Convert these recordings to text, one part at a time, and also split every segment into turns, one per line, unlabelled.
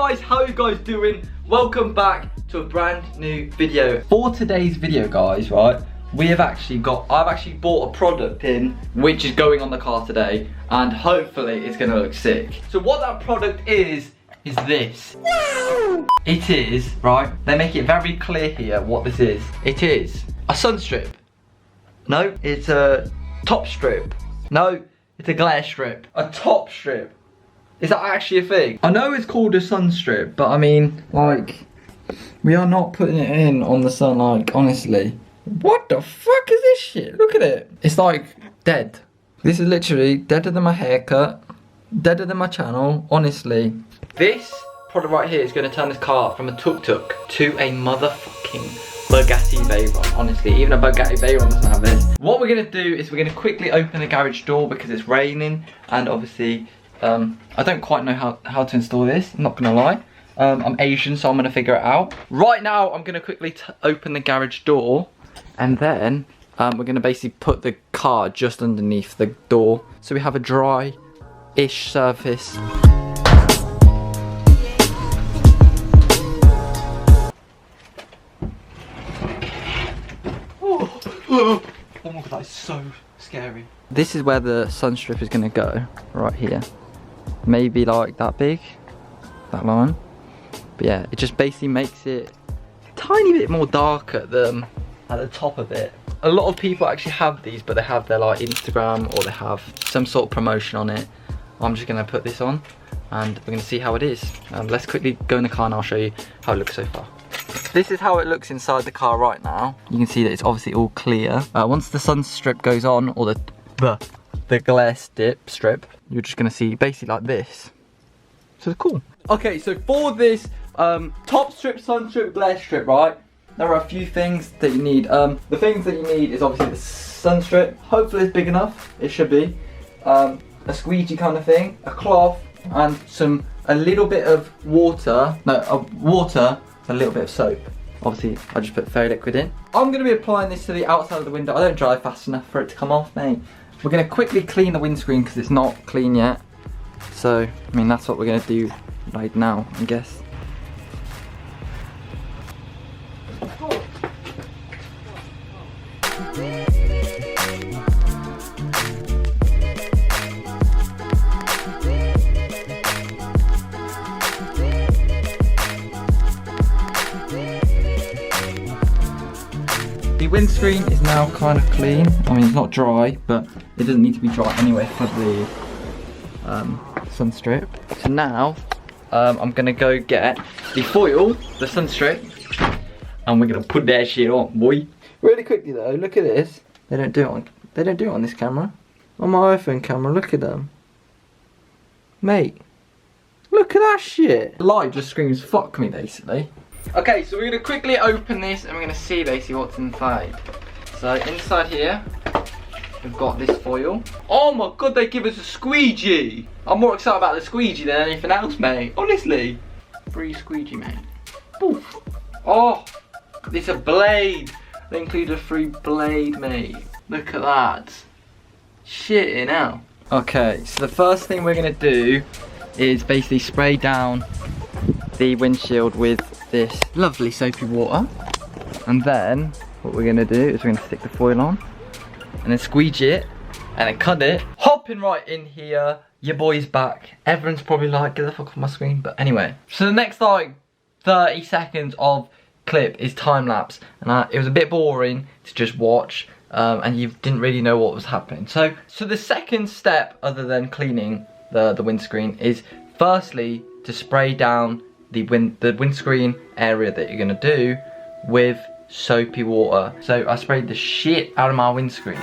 guys, how are you guys doing? Welcome back to a brand new video. For today's video, guys, right, I've actually bought a product in which is going on the car today, and hopefully it's gonna look sick. So what that product is this. Wow. It is, right, they make it very clear here what this is. It is a sun strip. No, it's a top strip. No, it's a glare strip. A top strip. Is that actually a thing? I know it's called a sun strip, but I mean, like, we are not putting it in on the sun, like, honestly. What the fuck is this shit? Look at it. It's like dead. This is literally deader than my haircut, deader than my channel, honestly. This product right here is going to turn this car from a tuk-tuk to a motherfucking Bugatti Veyron. Honestly, even a Bugatti Veyron doesn't have this. What we're going to do is we're going to quickly open the garage door because it's raining, and obviously I don't quite know how to install this, I'm not gonna lie. I'm Asian, so I'm gonna figure it out. Right now, I'm gonna quickly open the garage door, and then we're gonna basically put the car just underneath the door, so we have a dry-ish surface. Oh my god, that is so scary. This is where the sun strip is gonna go, right here. Maybe like that big, that line. But yeah, it just basically makes it a tiny bit more dark at the top of it. A lot of people actually have these, but they have their like Instagram or they have some sort of promotion on it. I'm just gonna put this on and we're gonna see how it is. Let's quickly go in the car and I'll show you how it looks so far. This is how it looks inside the car right now. You can see that it's obviously all clear. Once the sun strip goes on, or the glare strip, you're just gonna see basically like this. So it's cool. Okay, so for this top strip, sun strip, glare strip, right, there are a few things that you need. The things that you need is obviously the sun strip. Hopefully it's big enough, it should be. A squeegee kind of thing, a cloth, and a little bit of water. No, water, a little bit of soap. Obviously, I just put fairy liquid in. I'm gonna be applying this to the outside of the window. I don't drive fast enough for it to come off, mate. We're gonna quickly clean the windscreen because it's not clean yet. So, I mean, that's what we're gonna do right now, I guess. The windscreen is now kind of clean. I mean, it's not dry, but it doesn't need to be dry anyway for the sun strip. So now, I'm gonna go get the foil, the sun strip, and we're gonna put that shit on, boy. Really quickly though, look at this. They don't do it on this camera. On my iPhone camera, look at them. Mate, look at that shit. The light just screams fuck me, basically. Okay, so we're gonna quickly open this and we're gonna see basically what's inside. So inside here, we've got this foil. Oh my god, they give us a squeegee. I'm more excited about the squeegee than anything else, mate. Honestly. Free squeegee, mate. Oof. Oh, it's a blade. They include a free blade, mate. Look at that. Shit, hell. Okay, so the first thing we're gonna do is basically spray down the windshield with this lovely soapy water, and then what we're gonna do is we're gonna stick the foil on and then squeegee it and then cut it. Hopping right in here, your boy's back. Everyone's probably like, get the fuck off my screen, but anyway. So the next like 30 seconds of clip is time lapse, and it was a bit boring to just watch, and you didn't really know what was happening. So the second step, other than cleaning the windscreen, is firstly to spray down the windscreen area that you're gonna do with soapy water. So I sprayed the shit out of my windscreen.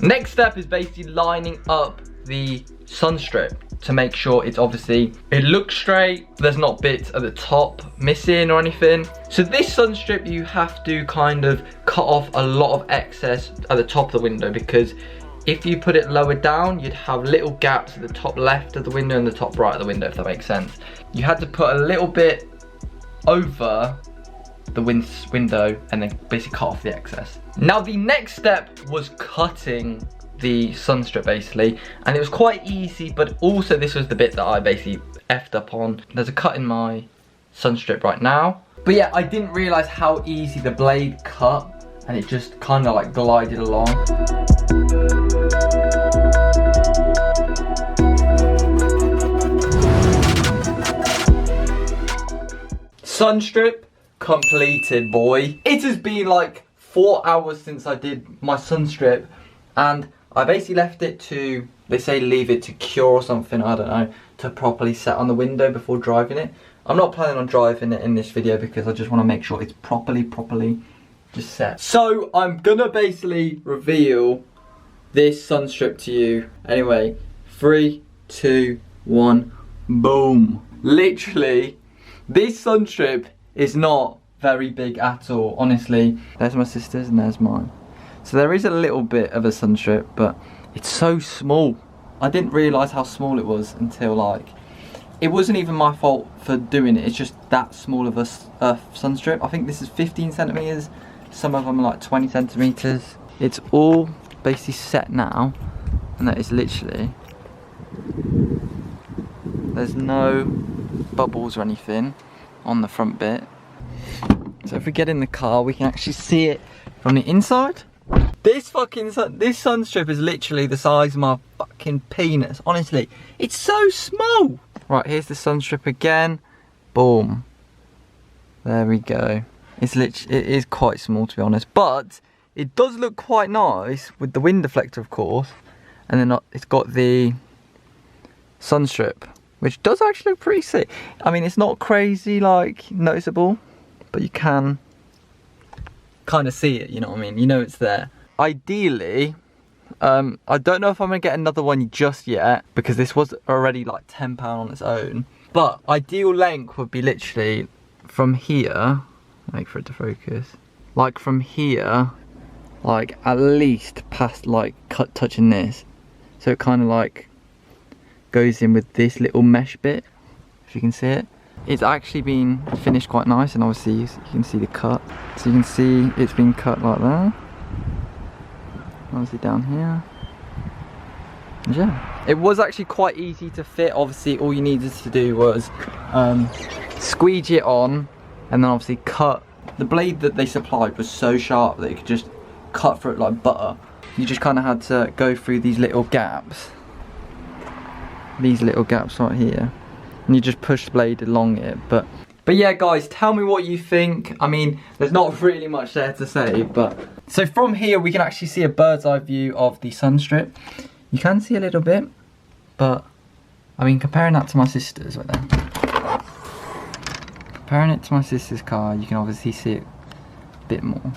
Next step is basically lining up the sun strip to make sure it's obviously, it looks straight, there's not bits at the top missing or anything. So this sun strip, you have to kind of cut off a lot of excess at the top of the window, because if you put it lower down, you'd have little gaps at the top left of the window and the top right of the window, if that makes sense. You had to put a little bit over the window and then basically cut off the excess. Now the next step was cutting the Sunstrip basically, and it was quite easy, but also this was the bit that I basically effed up on. There's a cut in my Sunstrip right now. But yeah, I didn't realise how easy the blade cut, and it just kind of like glided along. Sunstrip completed, boy. It has been like 4 hours since I did my Sunstrip, and I basically left it to, they say leave it to cure or something, I don't know, to properly set on the window before driving it. I'm not planning on driving it in this video because I just want to make sure it's properly just set. So I'm gonna basically reveal this Sunstrip to you. Anyway, 3, 2, 1, boom. Literally, this Sunstrip is not very big at all, honestly. There's my sister's and there's mine. So there is a little bit of a Sunstrip, but it's so small. I didn't realise how small it was until like, it wasn't even my fault for doing it. It's just that small of a Sunstrip. I think this is 15 centimetres. Some of them are like 20 centimetres. It's all basically set now, and that is literally, there's no bubbles or anything on the front bit. So if we get in the car, we can actually see it from the inside. This Sunstrip is literally the size of my fucking penis. Honestly, it's so small. Right, here's the Sunstrip again. Boom. There we go. It is quite small, to be honest, but it does look quite nice with the wind deflector, of course, and then it's got the Sunstrip, which does actually look pretty sick. I mean, it's not crazy like noticeable, but you can kind of see it, you know what I mean? You know it's there. Ideally, I don't know if I'm gonna get another one just yet, because this was already like £10 on its own, but ideal length would be literally from here, wait for it to focus, like from here, like at least past like touching this, so it kind of like goes in with this little mesh bit, if you can see it. It's actually been finished quite nice, and obviously you can see the cut, so you can see it's been cut like that, obviously down here. And yeah, it was actually quite easy to fit. Obviously all you needed to do was squeegee it on, and then obviously cut. The blade that they supplied was so sharp that you could just cut through it like butter. You just kind of had to go through these little gaps right here, and you just push the blade along it. But yeah, guys, tell me what you think. I mean, there's not really much there to say, but so from here we can actually see a bird's eye view of the Sunstrip. You can see a little bit, but I mean, comparing that to my sister's right there, comparing it to my sister's car, you can obviously see it a bit more.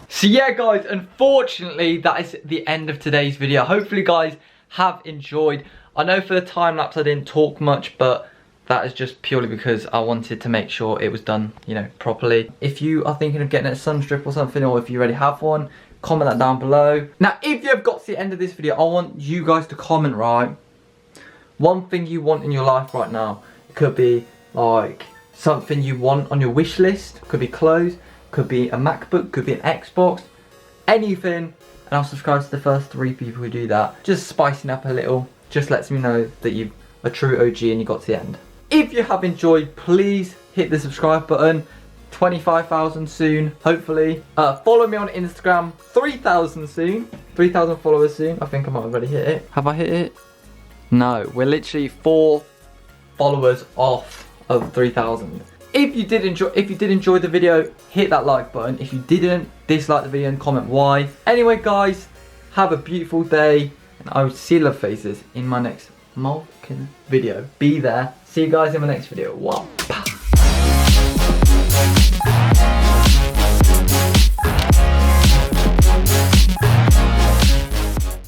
So yeah, guys, unfortunately that is the end of today's video. Hopefully guys have enjoyed. I know for the time lapse I didn't talk much, but that is just purely because I wanted to make sure it was done, you know, properly. If you are thinking of getting a Sunstrip or something, or if you already have one, comment that down below. Now, if you have got to the end of this video, I want you guys to comment, right, one thing you want in your life right now. It could be like something you want on your wish list, could be clothes, could be a MacBook, could be an Xbox, anything, and I'll subscribe to the first 3 people who do that. Just spicing up a little, just lets me know that you're a true OG and you got to the end. If you have enjoyed, please hit the subscribe button. 25,000 soon, hopefully. Follow me on Instagram, 3,000 soon. 3,000 followers soon. I think I might have already hit it. Have I hit it? No, we're literally 4 followers off of 3,000. If you did enjoy the video, hit that like button. If you didn't, dislike the video and comment why. Anyway, guys, have a beautiful day, and I will see you love faces in my next video. Be there. See you guys in my next video. Wow.